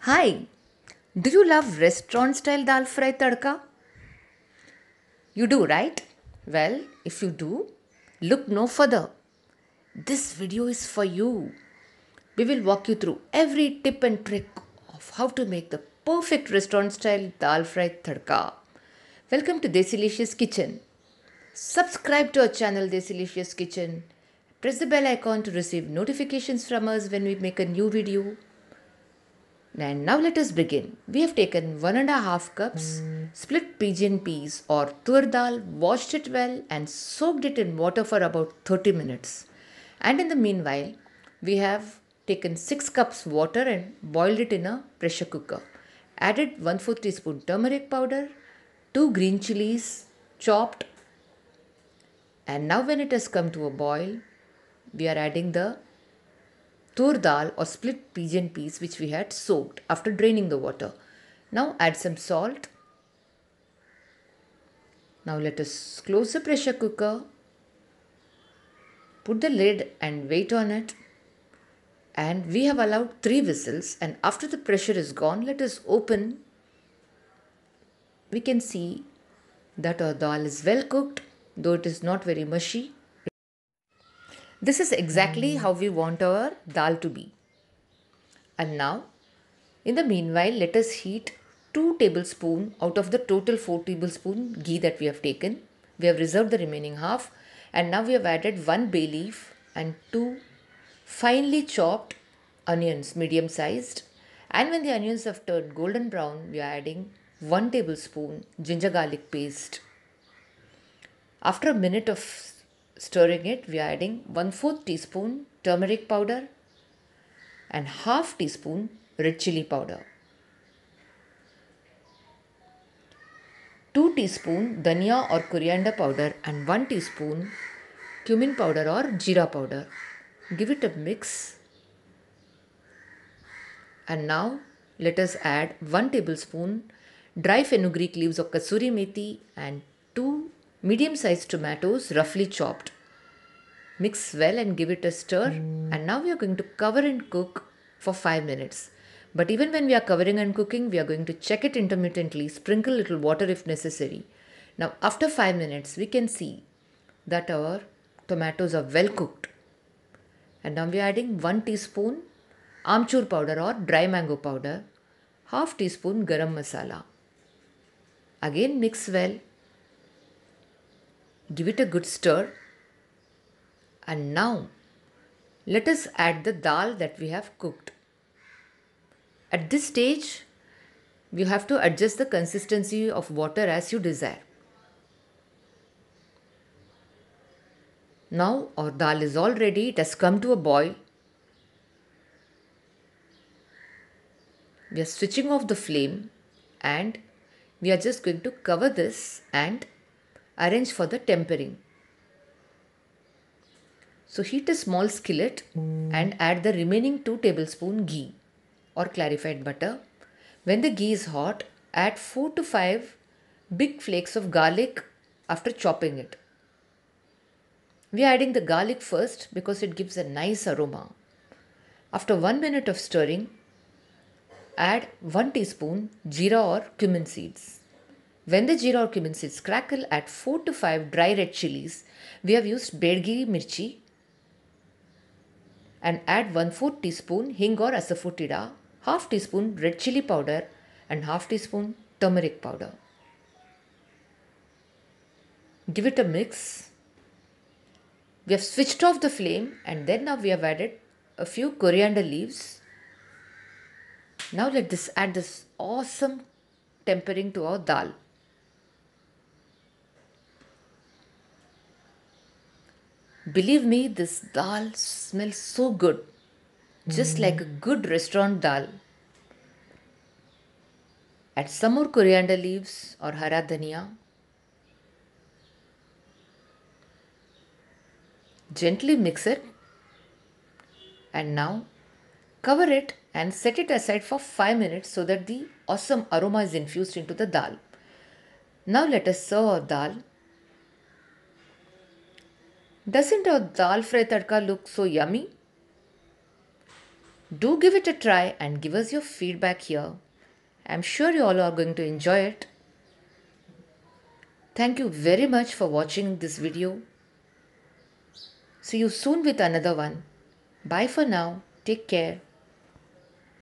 Hi, do you love restaurant style dal fry tadka? You do, right? Well, if you do, look no further. This video is for you. We will walk you through every tip and trick of how to make the perfect restaurant style dal fry tadka. Welcome to Desilicious Kitchen. Subscribe to our channel Desilicious Kitchen. Press the bell icon to receive notifications from us when we make a new video. And now let us begin. We have taken 1.5 cups split pigeon peas or tur dal, washed it well and soaked it in water for about 30 minutes. And in the meanwhile, we have taken 6 cups water and boiled it in a pressure cooker. Added 1/4 teaspoon turmeric powder, 2 green chilies chopped, and now when it has come to a boil, we are adding the tur dal or split pigeon peas which we had soaked after draining the water. Now add some salt. Now let us close the pressure cooker, put the lid and wait on it. And we have allowed 3 whistles, and after the pressure is gone, let us open. We can see that our dal is well cooked, though it is not very mushy. This is exactly how we want our dal to be. And now, in the meanwhile, let us heat 2 tablespoons out of the total 4 tablespoon ghee that we have taken. We have reserved the remaining half, and now we have added 1 bay leaf and 2 finely chopped onions, medium sized. And when the onions have turned golden brown, we are adding 1 tablespoon ginger garlic paste. After a minute of stirring it, we are adding 1/4 teaspoon turmeric powder and half teaspoon red chili powder, 2 teaspoon dhania or coriander powder and 1 teaspoon cumin powder or jeera powder. Give it a mix, and now let us add 1 tablespoon dry fenugreek leaves of kasuri methi and 2 medium sized tomatoes roughly chopped. Mix well and give it a stir, and now we are going to cover and cook for 5 minutes. But even when we are covering and cooking, we are going to check it intermittently, sprinkle little water if necessary. Now after 5 minutes, we can see that our tomatoes are well cooked. And now we are adding 1 teaspoon amchur powder or dry mango powder, half teaspoon garam masala. Again mix well, give it a good stir, and now let us add the dal that we have cooked. At this stage, you have to adjust the consistency of water as you desire. Now our dal is all ready. It has come to a boil. We are switching off the flame and we are just going to cover this and arrange for the tempering. So heat a small skillet and add the remaining 2 tablespoon ghee or clarified butter. When the ghee is hot, add 4 to 5 big flakes of garlic after chopping it. We are adding the garlic first because it gives a nice aroma. After 1 minute of stirring, add 1 teaspoon jeera or cumin seeds. When the jeera or cumin seeds crackle, add 4 to 5 dry red chilies. We have used bedgi mirchi, and add 1/4 teaspoon hing or asafoetida, half teaspoon red chili powder and half teaspoon turmeric powder. Give it a mix. We have switched off the flame, and then now we have added a few coriander leaves. Now let us add this awesome tempering to our dal. Believe me, this dal smells so good, just like a good restaurant dal. Add some more coriander leaves or hara dhania. Gently mix it, and now cover it and set it aside for 5 minutes so that the awesome aroma is infused into the dal. Now let us serve our dal. Doesn't our dal fry tadka look so yummy? Do give it a try and give us your feedback here. I'm sure you all are going to enjoy it. Thank you very much for watching this video. See you soon with another one. Bye for now. Take care.